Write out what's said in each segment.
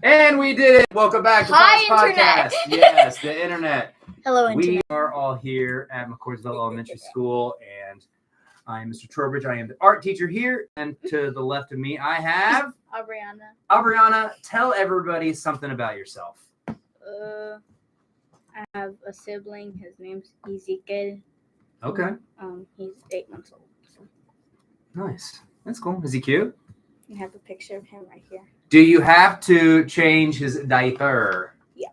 And we did it. Welcome back to Hi, Fox Internet. Podcast. Yes, the internet. Hello, We Internet. are all here at McCordsville Elementary School, and I am Mr. Trowbridge. I am the art teacher here, and to the left of me, I have Aubriana. Aubriana. Tell everybody something about yourself. I have a sibling. His name's Ezekiel. Okay, He's 8 months old. So nice. That's cool. Is he cute? I have a picture of him right here. Do you have to change his diaper? Yeah.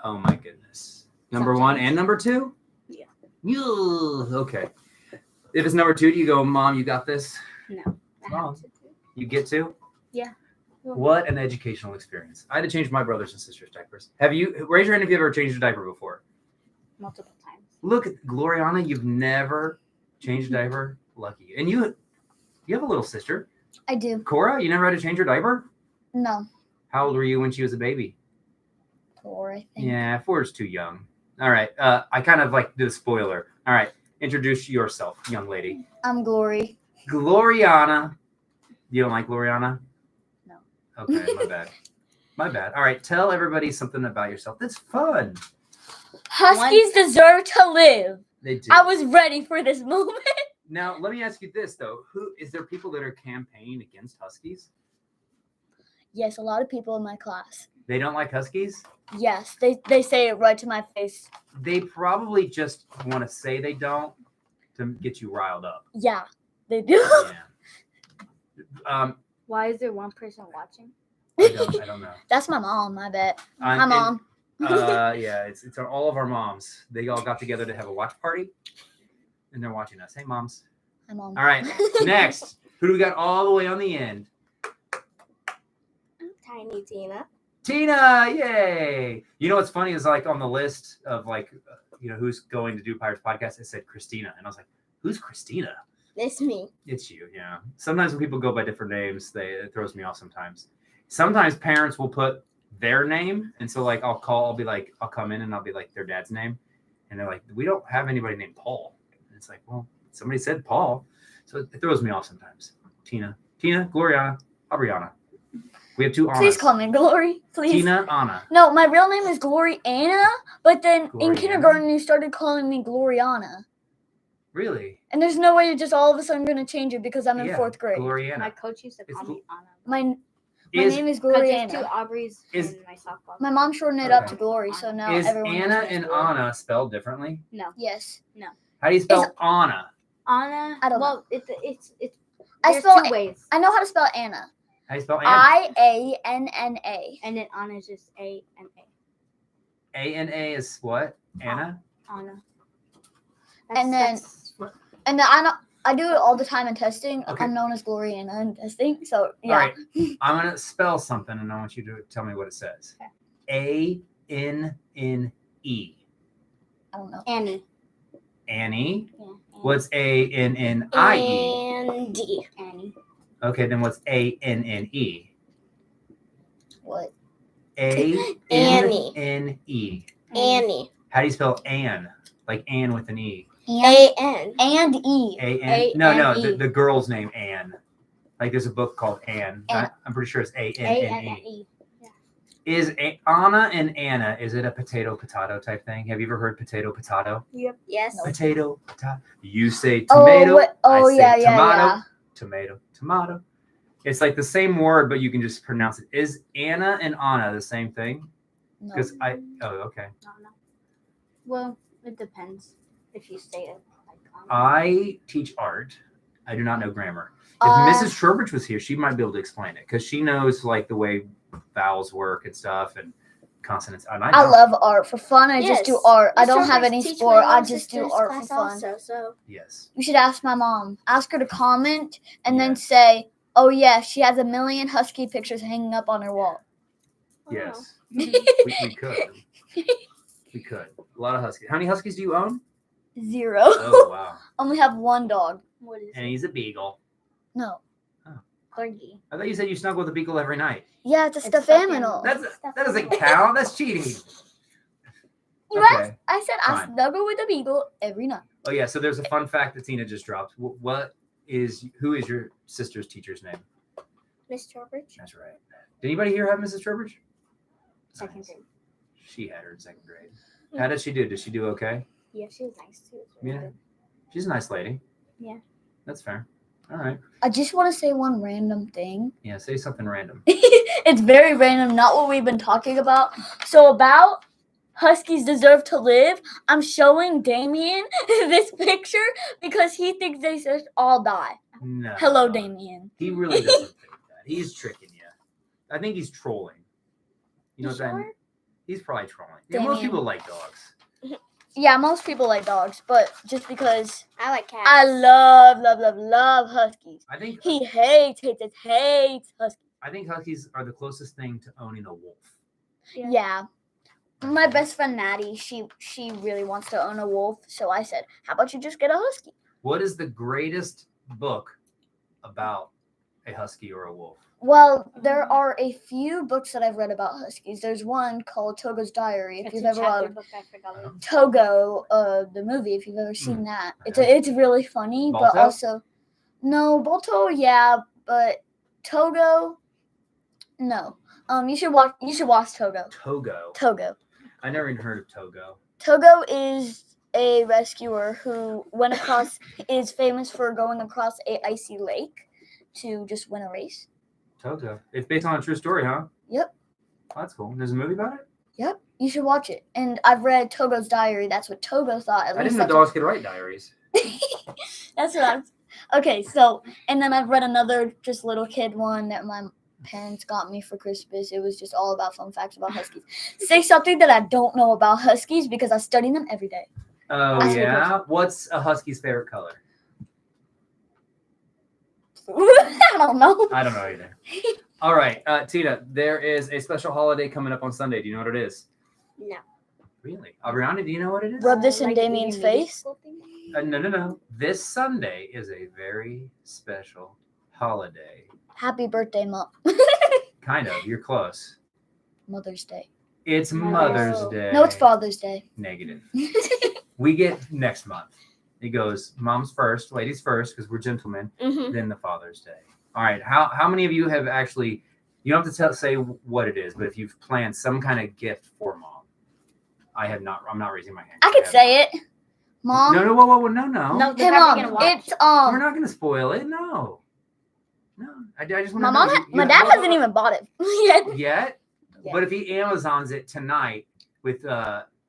Oh my goodness. Number Sometimes. 1 and number 2? Yeah. Okay. If it's number 2, do you go, Mom, you got this? No, I Wow. have to. You get to? Yeah. What an educational experience. I had to change my brothers and sisters' diapers. Have you, raise your hand if you've ever changed a diaper before. Multiple times. Look at Gloriana, you've never changed a diaper. Lucky you. And you have a little sister. I do. Cora, you never had to change your diaper? No. How old were you when she was a baby? 4, I think. Yeah, 4 is too young. All right. I kind of like did a spoiler. All right. Introduce yourself, young lady. I'm Glory. Gloriana. You don't like Gloriana? No. Okay, my bad. My bad. All right. Tell everybody something about yourself. That's fun. Huskies deserve to live. They do. I was ready for this moment. Now, let me ask you this, though. Is there people that are campaigning against Huskies? Yes, a lot of people in my class. They don't like Huskies? Yes, they say it right to my face. They probably just want to say they don't to get you riled up. Yeah, they do. Yeah. Why is there one person watching? I don't know. That's my mom, I bet. Hi, And, Mom. yeah, it's all of our moms. They all got together to have a watch party, and they're watching us. Hey, moms. Hi, Mom. All right, next. Who do we got all the way on the end? Tiny Tina. Tina, yay! You know what's funny is like on the list of like, who's going to do Pirates Podcast, it said Christina, and I was like, who's Christina? It's me. It's you, yeah. Sometimes when people go by different names, it throws me off sometimes. Sometimes parents will put their name, and so like I'll come in and I'll be like their dad's name, and they're like, we don't have anybody named Paul. And it's like, well, somebody said Paul, so it throws me off sometimes. Tina, Gloriana, Aubriana. We have 2 Annas. Please call me Glory. Please. Tina, Anna. No, my real name is Glory Anna, but then Gloriana? in kindergarten you started calling me Gloriana. Really? And there's no way you're just all of a sudden going to change it because I'm in Yeah, 4th grade. My Gloriana. coach used to call It's- me Anna. My name is Because Glory there's 2 Anna. Aubreys Is- in my softball. My mom shortened it up Okay. to Glory, so now Is everyone Anna knows me as and Glory. Anna spelled differently? No. Yes. How do you spell Anna? Anna. I don't know. Well, it's. I There's spell 2 ways. I know how to spell Anna. How do you spell Anna? IANNA. And then Anna is just A-N-A. A-N-A is what? Anna? Anna. And then- That's what- And then I do it all the time in testing. Okay. I'm known as Glory Anna in testing. So yeah. All right. I'm going to spell something, and I want you to tell me what it says. A-N-N-E. I don't know. Annie. Annie. Yeah. What's A-N-N-I-E? Andy. Annie. Okay, then what's A-N-N-E? What? A-N-N-E. Annie. How do you spell Anne? Like Anne with an E. A-N. And E. A-N? No, A-N-E. the girl's name Anne. Like there's a book called Anne. Anne. I'm pretty sure it's A-N-N-E. A-N-N-E. Is Anna and Anna, is it a potato type thing? Have you ever heard potato? Yep. Yes. Potato. You say tomato. I say yeah. tomato. It's like the same word, but you can just pronounce it. Is Anna and Anna the same thing? No. Because okay. No. Well, it depends if you say it like I teach art. I do not know grammar. If Uh, Mrs. Trowbridge was here, she might be able to explain it because she knows like the way vowels work and stuff and consonants. And I don't. love art for fun. I just do art. I don't have any sport. I just do art for fun. Also, so Yes. You should ask my mom. Ask her to comment and then say, "Oh yeah, she has 1 million husky pictures hanging up on her wall." Yes. We could. We could. A lot of huskies. How many huskies do you own? 0. Oh wow. Only have 1 dog. What is And it? he's a beagle. No. Corgi. I thought you said you snuggle with a beagle every night. Yeah, it's a It's stuffed stuffed animal. That doesn't count. That's cheating. You Okay. asked, I said I Fine. snuggle with a beagle every night. Oh yeah. So there's a fun fact that Tina just dropped. Who is your sister's teacher's name? Miss Trowbridge. That's right. Did anybody here have Mrs. Trowbridge? second Nice. grade. She had her in second grade. How did she do? Did she do okay? Yeah, she was nice too. It was really Yeah. good. She's a nice lady. Yeah. That's fair. All right. I just want to say one random thing. Yeah, say something random. It's very random, not what we've been talking about. So about Huskies deserve to live, I'm showing Damien this picture because he thinks they should all die. No. Hello, Damien. He really doesn't think that. He's tricking you. I think he's trolling. You know You what I mean? sure? He's probably trolling. Yeah, most Damien. people like dogs. Yeah, most people like dogs, but just because I like cats. I love Huskies. I think He hates Huskies. I think Huskies are the closest thing to owning a wolf. Yeah. My best friend Maddie, she really wants to own a wolf, so I said, "How about you just get a husky?" What is the greatest book about a husky or a wolf? Well, there are a few books that I've read about huskies. There's one called Togo's Diary. If It's you've a ever chapter read book. I forgot it. Togo, the movie, if you've ever seen that, it's Okay. it's really funny, but Balto? also no Balto, yeah, but Togo, no. You should watch Togo. Togo. Togo. I never even heard of Togo. Togo is a rescuer who is famous for going across a icy lake to just win a race. Togo. It's based on a true story, huh? Yep. Oh, that's cool. There's a movie about it? Yep, you should watch it. And I've read Togo's Diary. That's what Togo thought. At I least didn't know that's dogs could write diaries. That's what I'm. Okay, so and then I've read another just little kid one that my parents got me for Christmas. It was just all about fun facts about huskies. Say something that I don't know about huskies because I study them every day. Oh, Ask me a yeah? What's a husky's favorite color? I don't know. I don't know either. All right, Tina, there is a special holiday coming up on Sunday. Do you know what it is? No. Really? Ariana, do you know what it is? Rub this in Like Damien's in middle face. school thing? No. This Sunday is a very special holiday. Happy birthday, Mom. Kind of. You're close. Mother's Day. It's Mother's Mother's Day. No, it's Father's Day. Negative. We get next month. It goes mom's first, ladies first, because we're gentlemen, Mm-hmm. then the Father's Day. All right. How many of you have actually, you don't have to say what it is, but if you've planned some kind of gift for mom? I have not. I'm not raising my hand. I could say it. Mom. No, whoa, no. No, Hey, they're Mom. probably gonna watch. It's We're not going to spoil it. No. I just want My to mom. know. My dad hasn't even bought it yet. Yet? Yeah. But if he Amazons it tonight with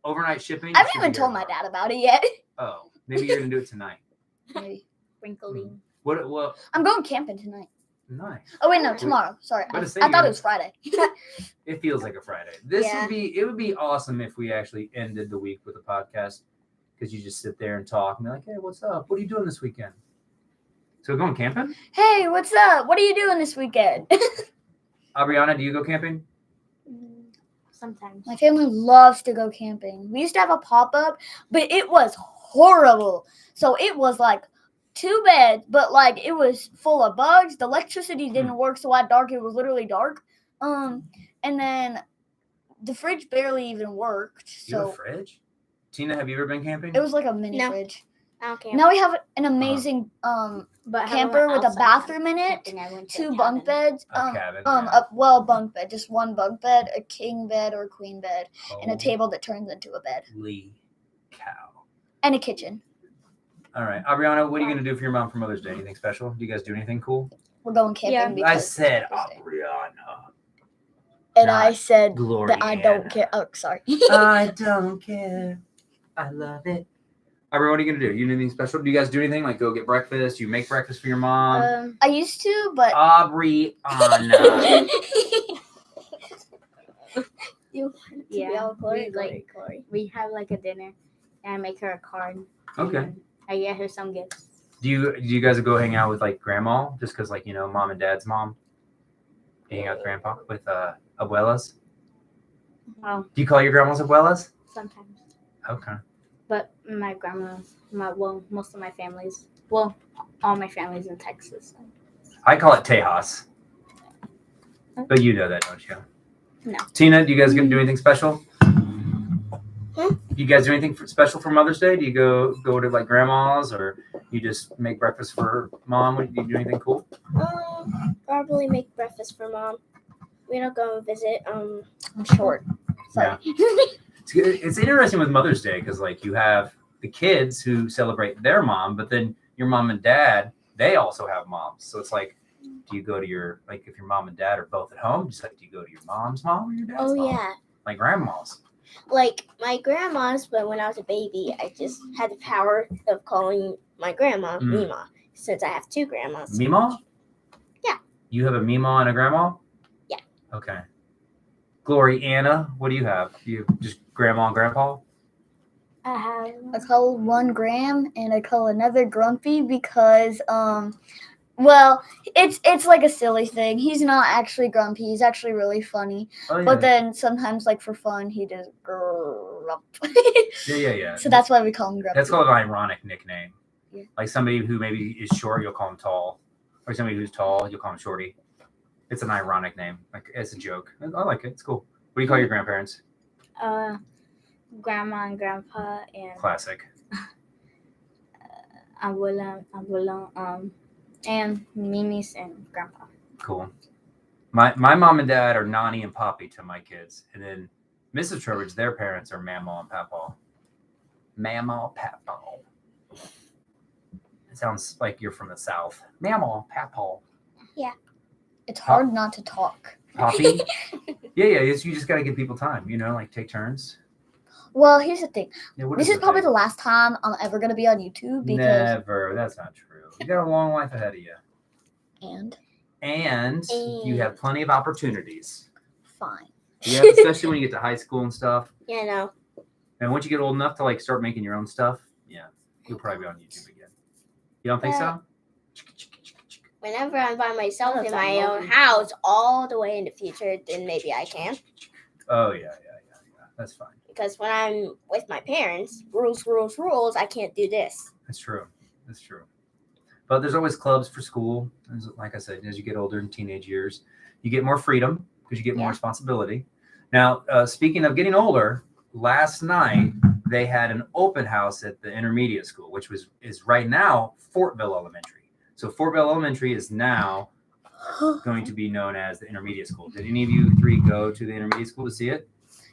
overnight shipping. I it haven't should even be told here my tomorrow. dad about it yet. Oh, maybe you're going to do it tonight. Maybe. Sprinkling. What? I'm going camping tonight. Nice. Oh wait, no, tomorrow. Sorry, About to say I thought you're- it was Friday. It feels like a Friday. This Yeah. it would be awesome if we actually ended the week with a podcast because you just sit there and talk and be like, hey, what's up? What are you doing this weekend? So we're going camping? Hey, what's up? What are you doing this weekend? Abriana, do you go camping? Sometimes. My family loves to go camping. We used to have a pop-up, but it was horrible. So it was like 2 beds, but like it was full of bugs. The electricity didn't work, so at dark it was literally dark. And then the fridge barely even worked. You have a So fridge? Tina, have you ever been camping? it was like a mini No. fridge. I don't care. Now we have an amazing But I haven't camper went with a outside bathroom in it, camping. I went to 2 a bunk cabin. beds, A cabin, yeah. bunk bed, just 1 bunk bed, a king bed or queen bed, and a table that turns into a bed, Holy cow. and a kitchen. All right. Abriana, what are you going to do for your mom for Mother's Day? Anything special? Do you guys do anything cool? We're going camping Yeah. because I said it's Mother's Day. Abriana. And I not said Gloria. that I don't care. Oh, sorry. I don't care. I love it. Aubrey, what are you gonna do? You do anything special? Do you guys do anything like go get breakfast? You make breakfast for your mom? I used to, but Aubrey Anna. you Yeah, Chloe, we, Chloe. we have like a dinner, and I make her a card. Okay. and I get her some gifts. Do you guys go hang out with like grandma? Just because like mom and dad's mom. You hang out with grandpa with abuelas. Well, Do you call your grandmas abuelas? sometimes. Okay. But my grandma, most of my families, all my family's in Texas. So. I call it Tejas. But you know that, don't you? No. Tina, do you guys gonna do anything special? You guys do anything special for Mother's Day? Do you go to like grandma's or you just make breakfast for mom? Do you do anything cool? Probably make breakfast for mom. We don't go visit. I'm short. Sorry. It's interesting with Mother's Day because like you have the kids who celebrate their mom, but then your mom and dad, they also have moms. So it's like, do you go to your, like if your mom and dad are both at home, just like do you go to your mom's mom or your dad's Oh mom? yeah, Like grandma's. like my grandma's. But when I was a baby, I just had the power of calling my grandma Mm. Mima, since I have 2 grandmas. Meemaw? Yeah. You have a Meemaw and a grandma? Yeah. Okay. Glory, Anna, what do you have? You just grandma and grandpa? I have I call one Graham and I call another Grumpy because well, it's like a silly thing. He's not actually grumpy. He's actually really funny. Oh, yeah. But then sometimes, like for fun, he does grump. yeah. So that's why we call him Grumpy. That's called an ironic nickname. Yeah. Like somebody who maybe is short, you'll call him tall. Or somebody who's tall, you'll call him shorty. It's an ironic name. Like it's a joke. I like it. It's cool. What do you call your grandparents? grandma and grandpa and Classic. abuela, and Mimi's and grandpa. Cool. My mom and dad are Nani and Poppy to my kids. And then Mrs. Trowbridge, their parents are Mamaw and Papaw. Mamaw, Papaw. It sounds like you're from the South. Mamaw, Papaw. It's hard not to talk. Poppy? yeah. You just got to give people time, like take turns. Well, here's the thing. Yeah, what This is is the probably thing? the last time I'm ever gonna be on YouTube because Never. That's not true. You got a long life ahead of you. And you have plenty of opportunities. Fine. Yeah, especially when you get to high school and stuff. Yeah, no. And once you get old enough to like start making your own stuff, yeah, you'll probably be on YouTube again. You don't think so? Whenever I'm by myself That's in my a own movie. house, all the way in the future, then maybe I can. Oh yeah. That's fine. Because when I'm with my parents, rules, I can't do this. That's true. But there's always clubs for school. Like I said, as you get older in teenage years, you get more freedom because you get more Yeah. responsibility. Now, speaking of getting older, last night they had an open house at the intermediate school, which is right now Fortville Elementary. So Fortville Elementary is now going to be known as the intermediate school. Did any of you 3 go to the intermediate school to see it?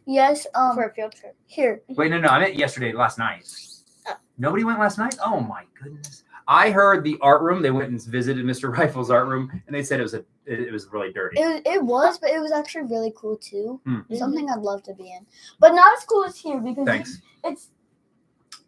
Yes. For a field trip. Here. Wait, no, I meant last night. Nobody went last night? Oh my goodness. I heard the art room. They went and visited Mr. Rifle's art room, and they said it was really dirty. It was, but it was actually really cool too. Hmm. Something I'd love to be in, but not as cool as here because Thanks. it's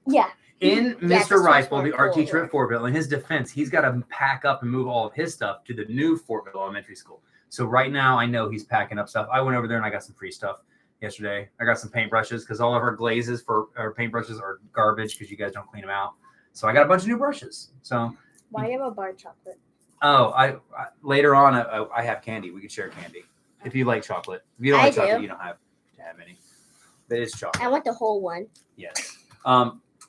yeah. In Yeah, Mr. this Rifle, one's the more art cool, teacher yeah. at Fortville, in his defense, he's got to pack up and move all of his stuff to the new Fortville Elementary School. So right now, I know he's packing up stuff. I went over there and I got some free stuff yesterday. I got some paintbrushes because all of our glazes for our paintbrushes are garbage because you guys don't clean them out. So I got a bunch of new brushes. So Why do you have a bar of chocolate? I later on I have candy. We could share candy if you like chocolate. If you don't I like chocolate, do. you don't have to have any. But it's chocolate. I want the whole one. Yes.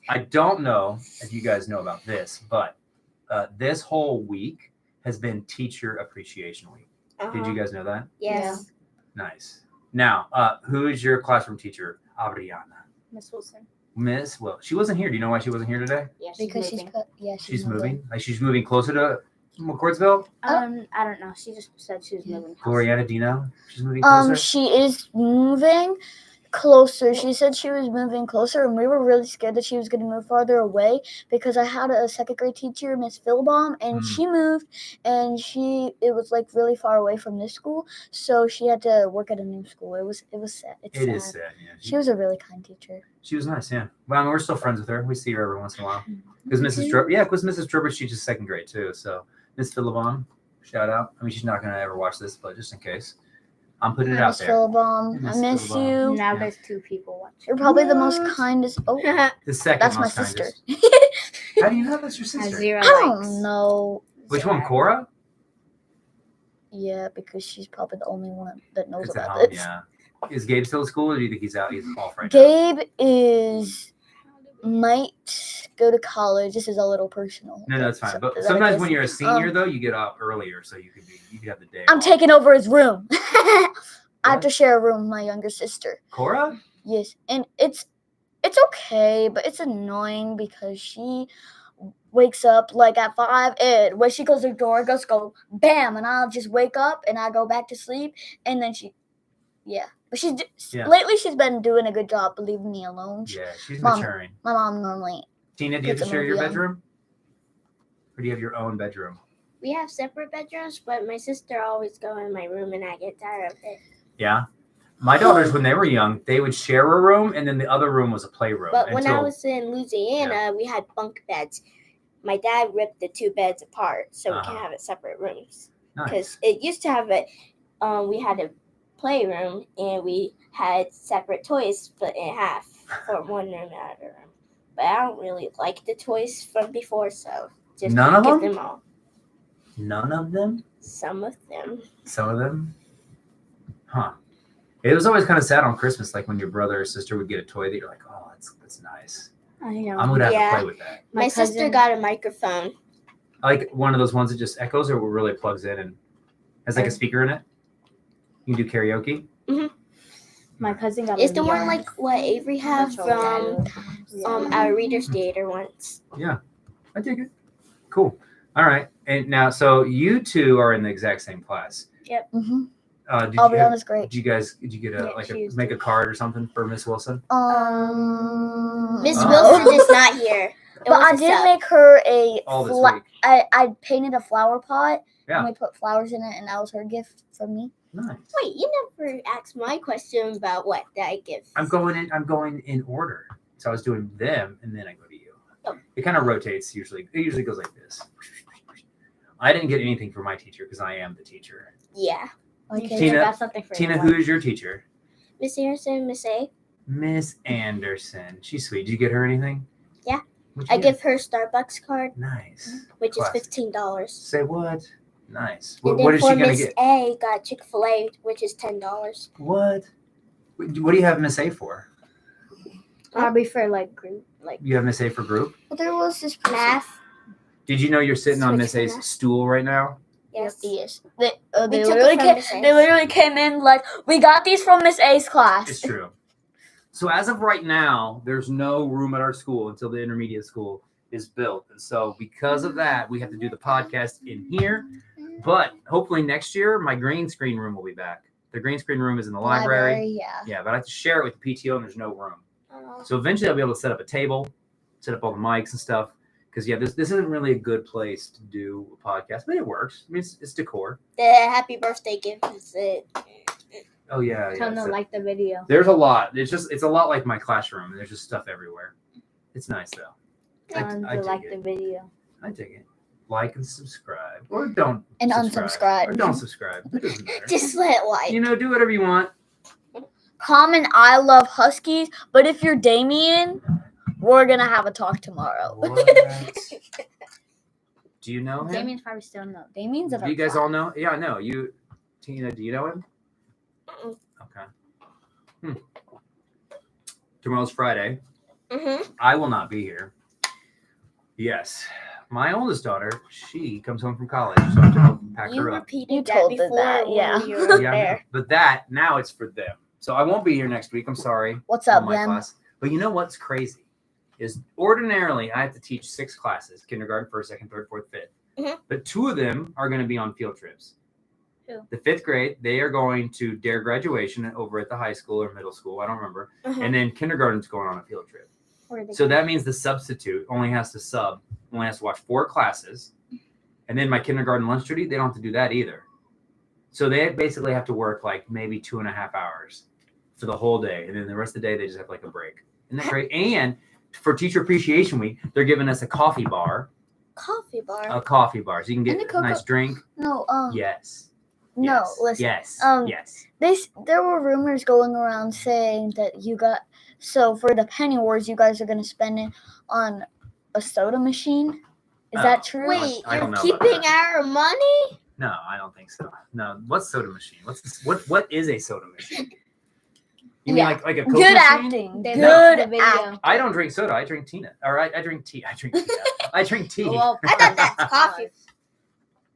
I don't know if you guys know about this, but this whole week has been Teacher Appreciation Week. Did you guys know that? Yes. Nice. Now, who is your classroom teacher? Adriana. Miss Wilson. Miss, well, she wasn't here. Do you know why she wasn't here today? Yes. Because moving. She's moving. Like she's moving closer to McCordsville. I don't know. She just said she was moving. house. Gloriana, do you know? She's moving closer. She is moving closer. She said she was moving closer, and we were really scared that she was going to move farther away because I had a second grade teacher, Miss Philbaum, and she moved, and it was like really far away from this school, so she had to work at a new school. It was sad. It's It sad. is sad. Yeah. She was a really kind teacher. She was nice, yeah. Well, I mean, we're still friends with her. We see her every once in a while. Because Mrs. Trowbridge, she teaches second grade too. So Miss Philibon, shout out. I mean, she's not gonna ever watch this, but just in case, I'm putting it out Miss there. Philbaum, I Miss miss Philbaum. you. Now Yeah. there's 2 people watching. You're probably the most What? kindest. Oh, The second that's my most sister. kindest. How do you know that's your Has sister? 0 I likes. don't know. Which one, Cora? Yeah, because she's probably the only one that knows It's at about home, this. yeah. Is Gabe still at school, or do you think he's out? He's off right now. Gabe might go to college. This is a little personal. No, that's fine. But Is that sometimes okay? when you're a senior, though, you get up earlier, so you could have the day. I'm off. taking over his room. I have What? to share a room with my younger sister. Cora. Yes, and it's okay, but it's annoying because she wakes up like at 5, and when she goes to the door, it goes go bam, and I'll just wake up and I go back to sleep, and then she Yeah, but she's Yeah. lately she's been doing a good job leaving me alone. Yeah, she's Mom. maturing. My mom normally. Tina, do you have to Puts a share your movie on. bedroom? Or do you have your own bedroom? We have separate bedrooms, but my sister always go in my room, and I get tired of it. Yeah. My daughters, when they were young, they would share a room, and then the other room was a playroom. But when I until- was in Louisiana, we had bunk beds. My dad ripped the two beds apart so we can Uh-huh. have it separate rooms. Nice. Because it used to have it. We had a playroom and we had separate toys split in half from one room and another room. But I don't really like the toys from before, so just None of get them? them all. None of them? Some of them. Some of them? Huh. It was always kind of sad on Christmas, like when your brother or sister would get a toy that you're like, oh, that's nice. I know. I'm going to have Yeah. to play with that. My sister got a microphone. Like one of those ones that just echoes or really plugs in and has like a speaker in it. You can do karaoke. My cousin got. It's a the one VR like what Avery had virtual from reality. our Reader's Theater once. I dig it. Cool. All right. And now, so you two are in the exact same class. Mm-hmm. Did Aubriana's great. Did you get Yeah, a she used make to. a card or something for Miss Wilson? Miss Oh. Wilson is not here. It But I was a did sub. make her a. All this fla- week. I painted a flower pot. Yeah. And we put flowers in it, and that was her gift from me. Nice. Wait, you never asked my question about what did I give. I'm going in order. So I was doing them, and then I go to you. Oh. It kind of rotates usually. It usually goes like this. I didn't get anything from my teacher because I am the teacher. Yeah. You Okay. should Tina- have got something for Tina, your who wife. is your teacher? Miss Anderson, Miss A. Miss Anderson. She's sweet. Did you get her anything? Yeah. What'd you I get? give her a Starbucks card, Nice. which Classic. is $15. Say what? Nice. And What, then what is for she gonna Miss get? A, got Chick-fil-A, which is $10. What? What do you have Miss A for? Probably for like group, like You have Miss A for group? But there was this person. Math. Did you know you're sitting on Switch Miss for A's math. stool right now? Yes. Yes. They We took it literally from came. Miss A's. They literally came in like, we got these from Miss A's class. It's true. So as of right now, there's no room at our school until the intermediate school is built. And so because of that, we have to do the podcast in here. But hopefully next year, my green screen room will be back. The green screen room is in the library. Yeah. Yeah, but I have to share it with the PTO and there's no room. Oh. So eventually I'll be able to set up a table, set up all the mics and stuff. Because, yeah, this isn't really a good place to do a podcast, but it works. I mean, it's decor. The happy birthday gift is it. Oh, yeah. tell them yeah. to So like the video. there's a lot. It's a lot like my classroom. There's just stuff everywhere. It's nice, though. Tell them I to dig like it. the video. I dig it. Like and subscribe. Or don't. And subscribe. unsubscribe. Or don't subscribe. It doesn't matter. Just let it like. You know, do whatever you want. Comment I love Huskies, but if you're Damien, we're gonna have a talk tomorrow. What? Do you know him? Damien's probably still no. Damien's a Do you guys all know? Yeah, I know. You, Tina, do you know him? Mm-mm. Okay. Tomorrow's Friday. Mm-hmm. I will not be here. Yes. My oldest daughter, she comes home from college, so I have to help pack You her up. repeated You that told them before that, when yeah. you were Yeah, I know. there. But that, now it's for them. So I won't be here next week. I'm sorry. What's on up, my them? class. But you know what's crazy? Is ordinarily I have to teach 6 classes, kindergarten, first, second, third, fourth, fifth. Mhm. But 2 of them are going to be on field trips. Who? The 5th grade, they are going to their graduation over at the high school or middle school. I don't remember. Mhm. And then kindergarten's going on a field trip. Where they So go. that means the substitute only has to watch 4 classes. And then my kindergarten lunch duty, they don't have to do that either. So they basically have to work like maybe 2.5 hours for the whole day. And then the rest of the day, they just have like a break. Isn't that great? And for Teacher Appreciation Week, they're giving us a coffee bar. Coffee bar. So you can get And a a nice drink. No, Yes. no, Yes. listen. Yes. Yes. Yes. There were rumors going around saying that you got so for the Penny Wars, you guys are gonna spend it on a soda machine. Is Oh. that true? Wait, I don't you're know about keeping that. our money? No, I don't think so. No. What's soda machine? What is a soda machine? You mean Yeah. like a Coke Good machine? acting. They Good love the video. acting. I don't drink soda. I drink tea. Or I drink tea. I drink tea. I drink tea. Well, I thought that's coffee.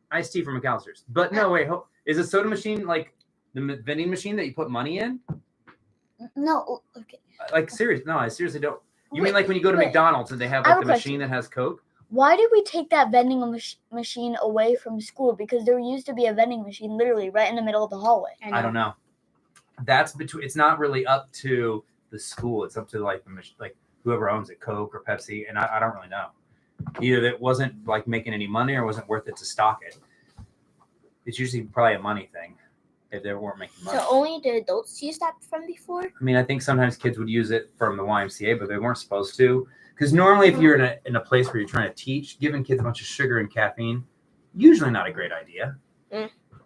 Iced tea from McAllister's. But no, wait. Is a soda machine like the vending machine that you put money in? No, okay. Like serious? No, I seriously don't. You mean Wait, like when you go to wait. McDonald's and they have I like have the a machine that has Coke? Why did we take that vending machine away from school? Because there used to be a vending machine literally right in the middle of the hallway. I don't know. that's between. It's not really up to the school. It's up to like whoever owns it, Coke or Pepsi, and I don't really know. Either that wasn't like making any money or wasn't worth it to stock it. It's usually probably a money thing if they weren't making money. So only the adults used that from before? I mean, I think sometimes kids would use it from the YMCA, but they weren't supposed to. Because normally, if you're in a place where you're trying to teach, giving kids a bunch of sugar and caffeine, usually not a great idea.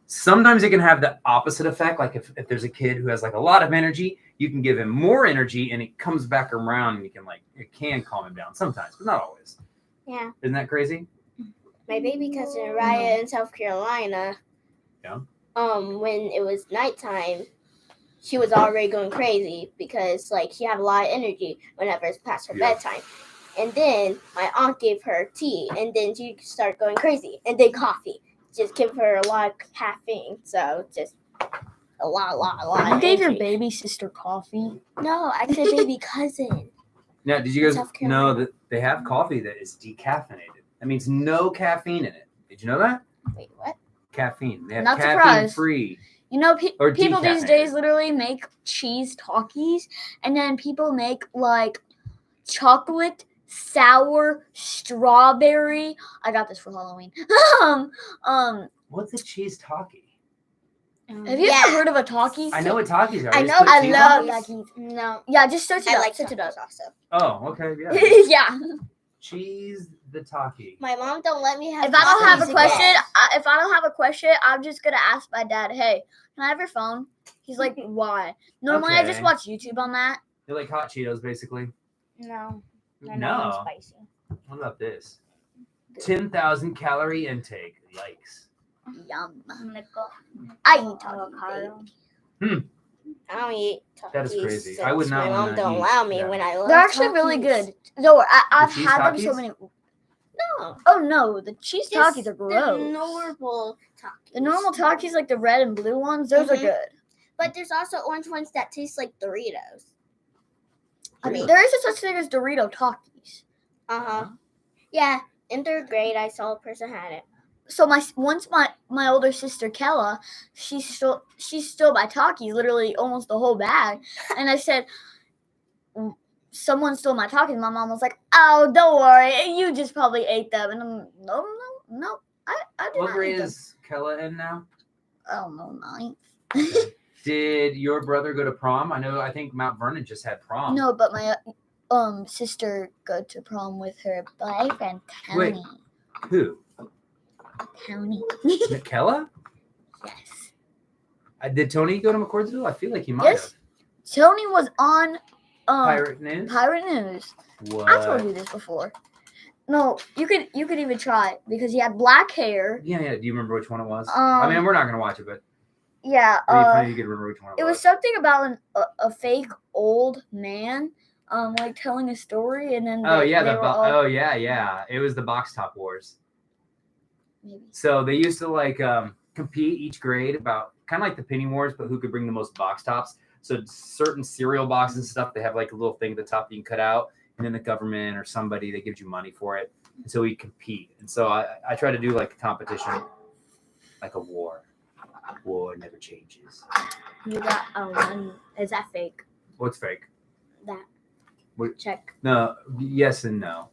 Sometimes it can have the opposite effect. Like if there's a kid who has like a lot of energy, you can give him more energy, and it comes back around, and you can it can calm him down sometimes, but not always. Yeah. Isn't that crazy? My baby cousin Raya in South Carolina. Yeah. When it was nighttime, she was already going crazy because like she had a lot of energy whenever it's past her bedtime. And then my aunt gave her tea, and then she started going crazy. And then coffee, just give her a lot of caffeine. So just a lot. You gave your energy. baby sister coffee. No, I said baby cousin. Now, did you guys South know Carolina. that they have coffee that is decaffeinated? That means no caffeine in it. Did you know that? Wait, what? Caffeine. They have Not caffeine surprised. free. You know, Or people these decaffeinated. days literally make cheese Takis, and then people make like chocolate sour strawberry. I got this for Halloween. What's a cheese talkie? Have you Yeah. ever heard of a Taki? I know what talkies are. I They know, just put I cheese love on it? Takis. No, Yeah, just search it I up. like Search it up. tacos also. Oh, okay, yeah. Yeah. Cheese the talkie. My mom don't let me have. If I don't have a Takis question, again. I'm just gonna ask my dad. Hey, can I have your phone? He's like, why? Normally, I just Okay. watch YouTube on that. They're like hot Cheetos, basically. No. They're No. not spicy. What about this? 10,000 calorie intake. Yikes. Yum. I'm gonna go I eat Taki. avocado. I don't eat Takis. That is crazy. I since would not My mom wanna don't eat allow me them. when I love. They're actually really Takis. good. No, I've cheese had them so Takis? many. No, Oh no, the cheese just Takis are the gross. normal Takis. The normal Takis, like the red and blue ones, those are Mhm. good. But there's also orange ones that taste like Doritos. I mean, There is a such thing as Dorito Takis. Yeah, in third grade, I saw a person had it. So my older sister Kella, she stole my Takis, literally almost the whole bag, and I said, someone stole my Takis. My mom was like, oh, don't worry, you just probably ate them, and I'm no, I did What not grade eat them. is Kella in now? I don't know, 9th. Did your brother go to prom? I think Mount Vernon just had prom. No, but my sister go to prom with her boyfriend Wait. Tony. Who? Tony. Kella? Yes. Did Tony go to McCordsville? I feel like he might Yes. have. Tony was on Pirate News? Pirate News. What? I told you this before. No, you could even try it because he had black hair. Yeah. Do you remember which one it was? I mean, we're not going to watch it, but Yeah. it'd be funny you could remember which one it It was something about a fake old man, like telling a story, and then Oh, they yeah. were all, Yeah. It was the Box Top Wars. maybe. So they used to like compete each grade about kind of like the Penny Wars, but who could bring the most box tops. So certain cereal boxes and stuff, they have like a little thing at the top that you can cut out, and then the government or somebody that gives you money for it. And so we compete. And so I try to do like a competition, like a war. War never changes. You got one. Is that fake? What's fake? That. What- Check. No, yes and no.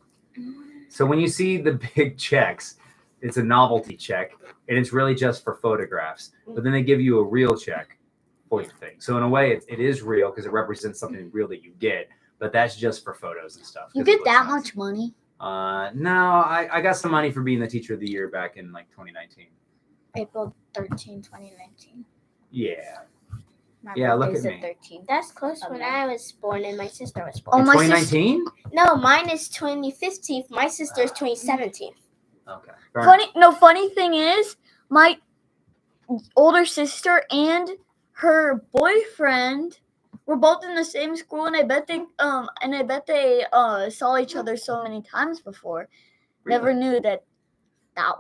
So when you see the big checks, it's a novelty check, and it's really just for photographs. But then they give you a real check for the thing. So in a way, it is real because it represents something real that you get. But that's just for photos and stuff. You 'cause it get looks that nice. much money? No, I got some money for being the teacher of the year back in like 2019. April 13, 2019. Yeah. My Yeah, look birthday's at the me. 13th. That's close when Okay. I was born and my sister was Oh, born. In my 2019? No, mine is 2015. My sister's 2017. Okay. Funny thing is, my older sister and her boyfriend were both in the same school, and I bet they saw each other so many times before. Never Really? knew that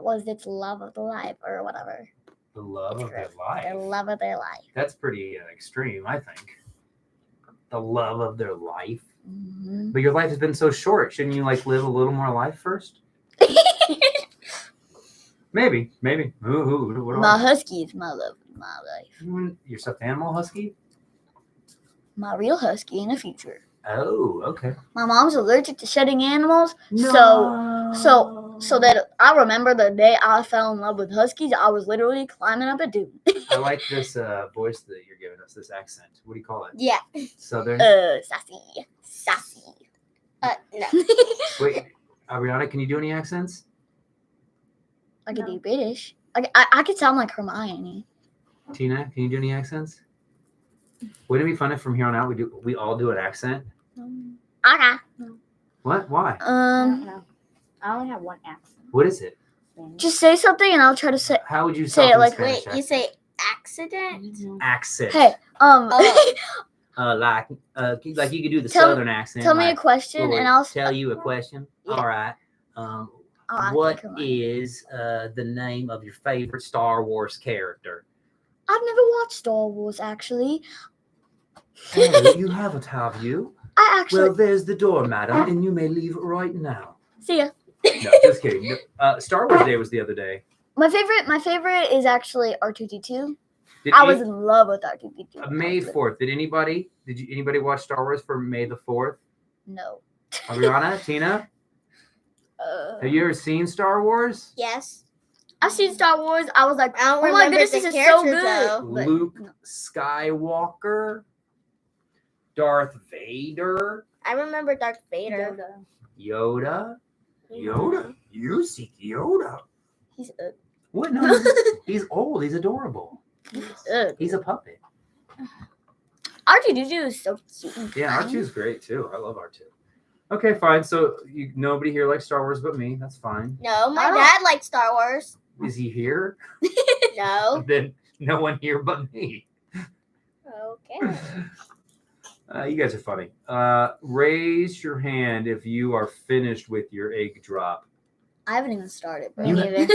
was its love of the life or whatever. The love of their The life. love of their life. That's pretty extreme, I think. The love of their life. Mhm. But your life has been so short. Shouldn't you like live a little more life first? Maybe. What do My I husky is my love of my life. know? Your stuffed animal husky? my real husky in the future. Oh, okay. My mom's allergic to shedding animals, so that I remember the day I fell in love with huskies, I was literally climbing up a dune. I like this voice that you're giving us, this accent. What do you call it? Yeah. Southern? Sassy. No. Wait, Ariana, can you do any accents? I could No. do British. I could sound like Hermione. Tina, can you do any accents? Wouldn't it be fun if from here on out we all do an accent? Okay. What? Why? I don't know. I only have one accent. What is it? Spanish. Just say something and I'll try to say. How would you Say talk it in like- Spanish Wait, you say accident? accent? Hey, Oh. Like you could do the Tell- southern accent. tell me a like, question Lord, and I'll tell you a question. Yeah. All right. I'll act What like Hermione. is the name of your favorite Star Wars character? I've never watched Star Wars actually. Oh, you haven't, have you? I actually Well, there's the door, madam, and you may leave right now. see ya. No, just kidding. Star Wars Day was the other day. My favorite is actually R2D2. Did I any- was in love with R2D2. May 4th. Did anybody watch Star Wars for May the 4th? No. Ariana, Tina, have you ever seen Star Wars? Yes. I've seen Star Wars. I was like, I don't oh my remember goodness, the this is so characters, good. though. But Luke no. Skywalker, Darth Vader, I remember Darth Vader. Yoda. Yoda? You seek Yoda. He's What? No, he's old. He's adorable. He's a puppet. R2D2 is so cute. Yeah, R2 is great too. I love R2. Okay, fine. So nobody here likes Star Wars but me. That's fine. No, my I don't- dad likes Star Wars. Is he here? No. Then no one here but me. Okay. You guys are funny. Raise your hand if you are finished with your egg drop. I haven't even started, bro. Me neither.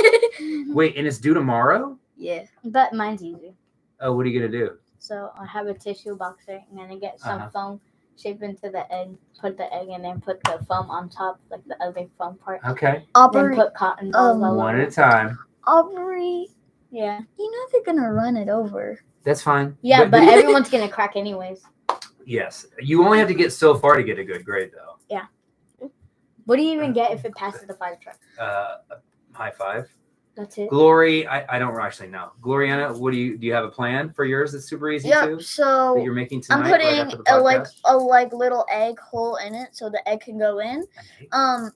Wait, and it's due tomorrow? Yeah. But mine's easy. Oh, what are you gonna do? So I have a tissue box there, and then I get some Uh-huh. foam, shape into the egg, put the egg, and then put the foam on top, like the other foam part. Okay, Then Aubrey, put cotton balls all one over. at a time. Aubrey, Yeah. you know they're gonna run it over. That's fine. Yeah, but everyone's gonna crack anyways. Yes, you only have to get so far to get a good grade, though. What do you even get if it passes the fire truck? High five. That's it. Glory, I don't actually know. Gloriana, what do you have a plan for yours that's super easy Yep. too? That So you're making I'm tonight right putting after the podcast? a little egg hole in it so the egg can go in. Not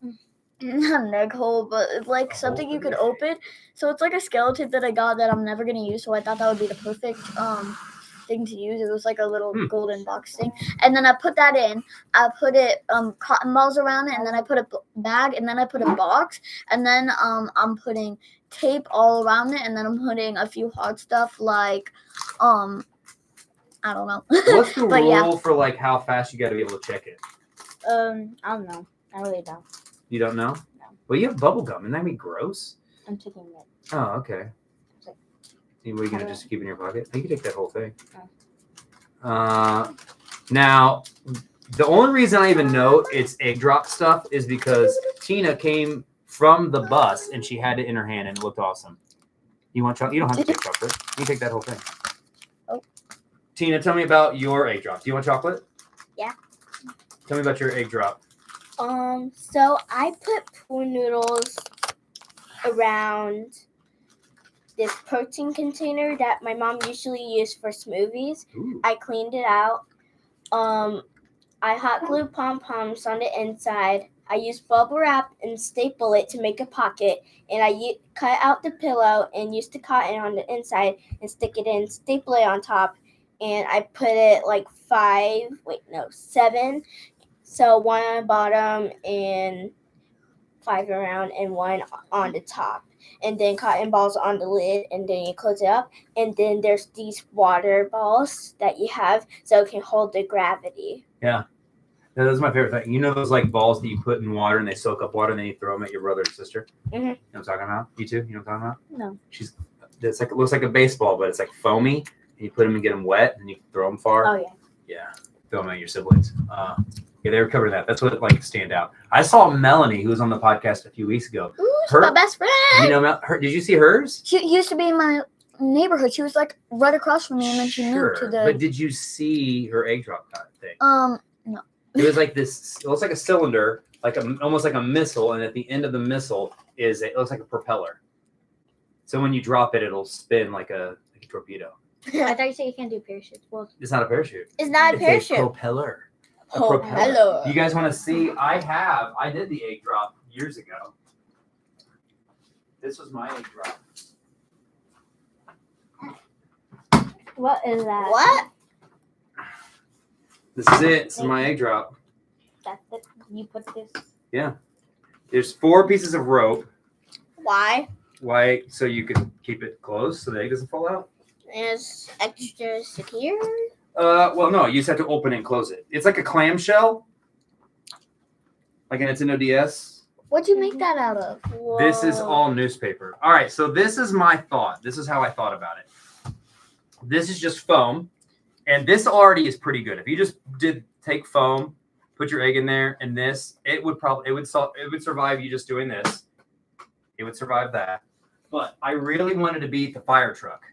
an egg hole, but it's like A something hole you in could the egg. open. So it's like a skeleton that I got that I'm never gonna use. So I thought that would be the perfect thing to use. It was like a little golden box thing, and then I put that in. I put it cotton balls around it, and then I put a bag, and then I put a box, and then I'm putting tape all around it, and then I'm putting a few hard stuff like I don't know. What's the But rule yeah. for like how fast you got to be able to check it? I don't know. I really don't. You don't know? No. Well, you have bubble gum. Isn't that be gross? I'm taking it. Oh, okay. Like- What are you gonna How do just keep in your pocket? You can take that whole thing. Oh. Now, the only reason I even know it's egg drop stuff is because Tina came from the bus and she had it in her hand and it looked awesome. You want chocolate? You don't have to take chocolate. You can take that whole thing. Oh. Tina, tell me about your egg drop. Do you want chocolate? Yeah. Tell me about your egg drop. So I put pool noodles around this protein container that my mom usually used for smoothies. Ooh. I cleaned it out. I hot glued pom-poms on the inside. I used bubble wrap and staple it to make a pocket. And I cut out the pillow and used the cotton on the inside and stick it in, staple it on top. And I put it like 7. So 1 on the bottom and 5 around and 1 on the top. And then cotton balls on the lid, and then you close it up. And then there's these water balls that you have so it can hold the gravity. Yeah, that's my favorite thing. You know those like balls that you put in water and they soak up water and then you throw them at your brother or sister? Mhm. You know what I'm talking about? You too? You know what I'm talking about? No. It's like, it looks like a baseball, but it's like foamy. And you put them and get them wet and you can throw them far. Oh yeah. Yeah, throw them at your siblings. Yeah, they were covering that. That's what like stand out. I saw Melanie, who was on the podcast a few weeks ago. Ooh, she's Her- my best friend. You know, did you see hers? She used to be my neighborhood. She was like right across from me, and then she moved to But the. did you see her egg drop thing? No. It was like this. It looks like a cylinder, like almost like a missile, and at the end of the missile it looks like a propeller. So when you drop it, it'll spin like a torpedo. I thought you said you can't do parachutes. Well, It's not a parachute. It's not a It's parachute. a propeller. A Oh, propeller. hello. You guys want to see? I did the egg drop years ago. This was my egg drop. what is that? What? This is it. This is my egg drop. That's it. You put this. There's 4 pieces of rope. Why? Why? So you can keep it closed so the egg doesn't fall out. It's extra secure. Well, no, you just have to open it and close it. It's like a clamshell, like a Nintendo DS. What'd you make that out of? This is Whoa. all newspaper. All right, so this is my thought. This is how I thought about it. This is just foam, and this already is pretty good. If you just take foam, put your egg in there, and this, it would survive you just doing this. It would survive that. But I really wanted to beat the fire truck.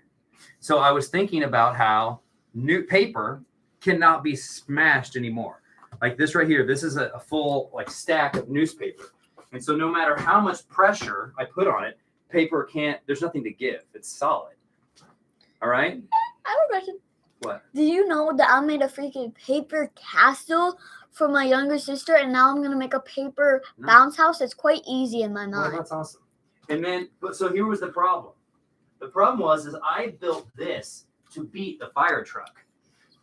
So I was thinking about how new paper cannot be smashed anymore. Like this right here, this is a full like stack of newspaper. And so no matter how much pressure I put on it, paper can't, there's nothing to give. It's solid. All right? I have a question. What? Do you know that I made a freaking paper castle for my younger sister, and now I'm gonna make a paper No. bounce house? It's quite easy in my Well, mind. that's awesome. And then, but so here was the problem. The problem was I built this to beat the fire truck.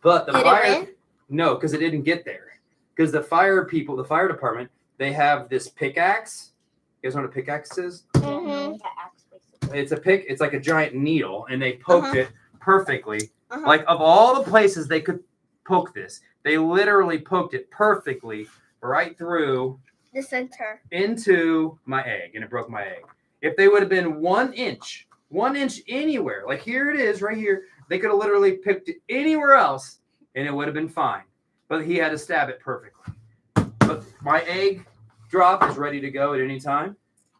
But the Did it fire, win? no, because it didn't get there. Because the fire people, the fire department, they have this pickaxe. You guys know what a pickaxe is? Mhm. It's like a giant needle, and they poked Uh-huh. it perfectly. Uh-huh. Like of all the places they could poke this, they literally poked it perfectly right through The center. into my egg, and it broke my egg. If they would have been 1 inch anywhere, like here it is right here, they could have literally picked it anywhere else, and it would have been fine. But he had to stab it perfectly. But my egg drop is ready to go at any time.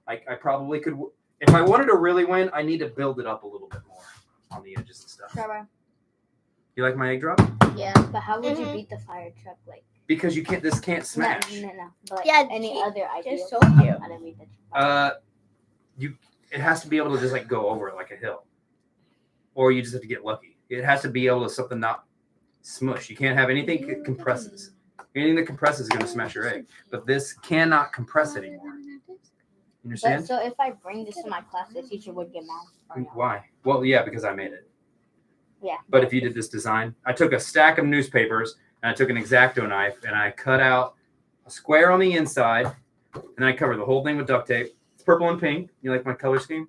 I probably could, if I wanted to really win, I need to build it up a little bit more on the edges and stuff. Trevor, You like my egg drop? Yeah. but how would you Mhm. beat the fire truck? Like, Because you can't. This can't smash. No. But like, Yeah, any she other idea? just told you. How to beat the fire It has to be able to just like go over it like a hill, or you just have to get lucky. It has to be able to something not smush. You can't have anything that compresses. Anything that compresses is going to smash your egg. But this cannot compress anymore. You But, understand? so if I bring this to my class, the teacher would get mad. Or no? Why? Well, yeah, because I made it. Yeah. But if you did this design, I took a stack of newspapers and I took an X-Acto knife and I cut out a square on the inside, and then I covered the whole thing with duct tape. It's purple and pink. You like my color scheme?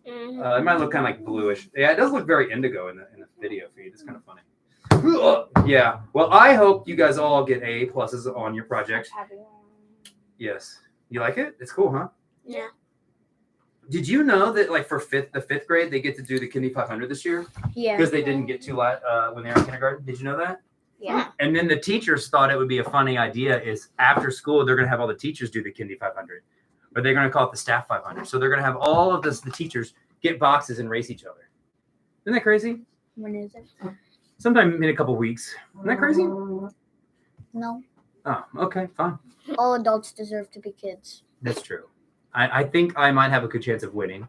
Mhm. It might look kind of like bluish. Yeah, it does look very indigo in the video feed. It's kind of funny. Yeah. Well, I hope you guys all get A pluses on your project. Yes. You like it? It's cool, huh? Yeah. Did you know that like for the fifth grade they get to do the Kindy 500 this year Yeah. because they didn't get to when they were in kindergarten? Did you know that? Yeah. And then the teachers thought it would be a funny idea is after school they're going to have all the teachers do the Kindy 500, or they're going to call it the staff 500. So they're going to have all of the teachers get boxes and race each other. Isn't that crazy? When is it? Sometime in a couple weeks. Isn't that crazy? No. Oh, okay, fine. All adults deserve to be kids. That's true. I think I might have a good chance of winning.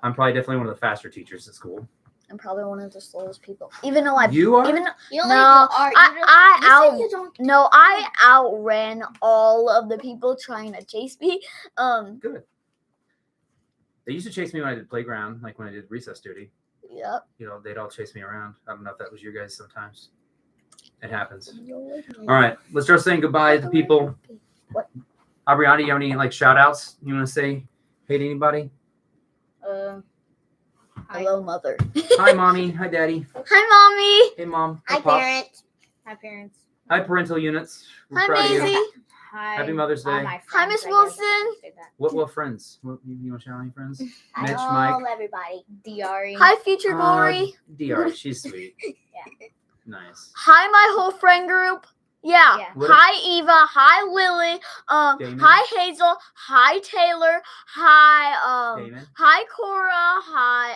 I'm probably definitely one of the faster teachers at school. I'm probably one of the slowest people. Even though I You are? even though, You don't No, like the art. I don't. no, I outran all of the people trying to chase me. Good. They used to chase me when I did playground, like when I did recess duty. Yep. You know, they'd all chase me around. I don't know if that was you guys sometimes. It happens. All right, let's start saying goodbye to people. What? Aubriana, you have any like shout outs you want to say? Hey to anybody? Hi. Hello, mother. Hi, mommy. Hi, daddy. Hi, mommy. Hey, mom. Hi, Pop. parent. Hi, parents. Hi, parental units. We're Hi, proud of you. Maisie. Hi. Happy Mother's all Day. my Hi, friends, Miss I guess. Wilson. Say that. What friends? You want to shout out any friends? Mitch, Hello, Mike. everybody. Diari. Hi, future glory. DR, she's sweet. Yeah. Nice. Hi, my whole friend group. Yeah. Yeah. What- Hi, Eva. Hi, Lily. Damon. Hi, Hazel. Hi, Taylor. Hi, Damon. hi, Cora. Hi.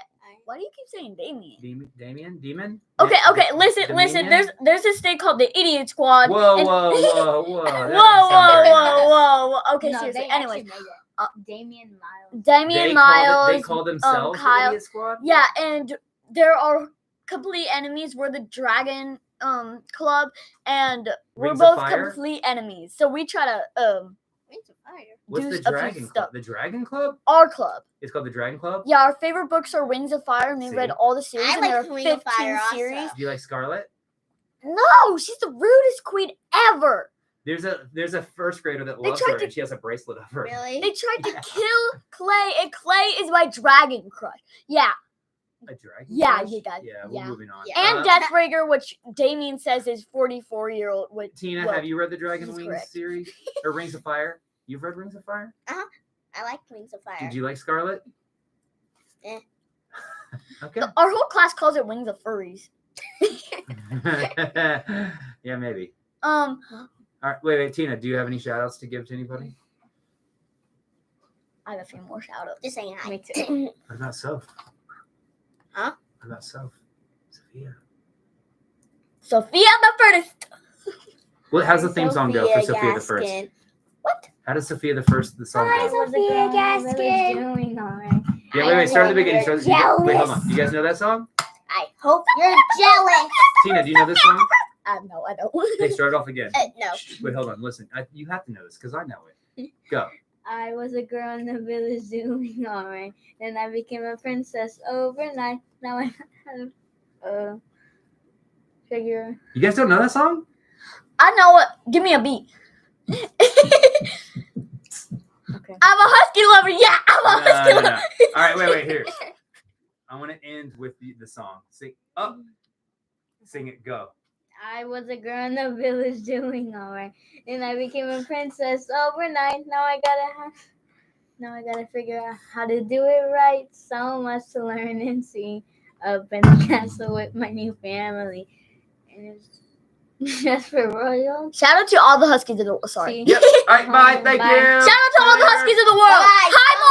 Why do you keep saying Damien? Demon? Okay, listen. Dominion? There's this thing called the Idiot Squad. Whoa. and- That whoa, doesn't sound very nice. whoa. Okay, No, seriously. they Anyway, actually made it. Damian Miles. Damien They Miles. call themselves the Kyle. Idiot Squad? Yeah, and there are complete enemies. We're the Dragon Club, and we're Rings of both Fire? complete enemies. So we try to Rings of Fire. What's do the a few Dragon stuff. Club? The Dragon Club? Our club. It's called the Dragon Club? Yeah, our favorite books are Wings of Fire, and we read See? all the series. I and there like are Ring of 15 Fire also. series. Do you like Scarlet? No, she's the rudest queen ever. There's a first grader that They loves tried her to- and she has a bracelet of her. Really? They tried to kill Clay, and Clay is my dragon crush. Yeah, A dragon? Yeah, crush? you guys- Yeah, we're yeah. moving on. Yeah. and Deathbreaker, which Damien says is 44-year-old. Which Tina, well, have you read the Dragon he's Wings correct. series? Or Rings of Fire? You've read Rings of Fire? I like Rings of Fire. Did you like Scarlet? Eh. Okay. Our whole class calls it Wings of Furries. Yeah, maybe. Um, All right, wait, Tina, do you have any shout outs to give to anybody? I have a few more shout outs. Just saying hi. Me too. What about Soph? Huh? What about Soph? Sophia. Sophia the First. How's the theme song go for Sophia the First? Gaskin. How does Sophia the First the song Hi, go? Sophia Gaskin. Doing all right. Yeah, wait, start at the beginning. Wait, hold on. Jealous. You guys know that song? I hope you're jealous. Tina, do you know this song? No, I don't. Hey, start it off again. No. Shh, wait, hold on. Listen, you have to know this because I know it. Go. I was a girl in the village doing all right. Then I became a princess overnight. Now I have a figure. You guys don't know that song? I know what. Give me a beat. Okay. I'm a husky lover. Yeah, I'm a husky No. lover. All right, wait, here. I want to end with the song. Sing up. Sing it. Go. I was a girl in the village doing all right. Then I became a princess overnight. Now I gotta figure out how to do it right. So much to learn and see. Up in the castle with my new family. And it's just for royal. Shout out to all the huskies in the world. Sorry. See? Yep. All right, bye. Thank Bye. you. Shout out to all the huskies in the world. Bye. Hi, Mom.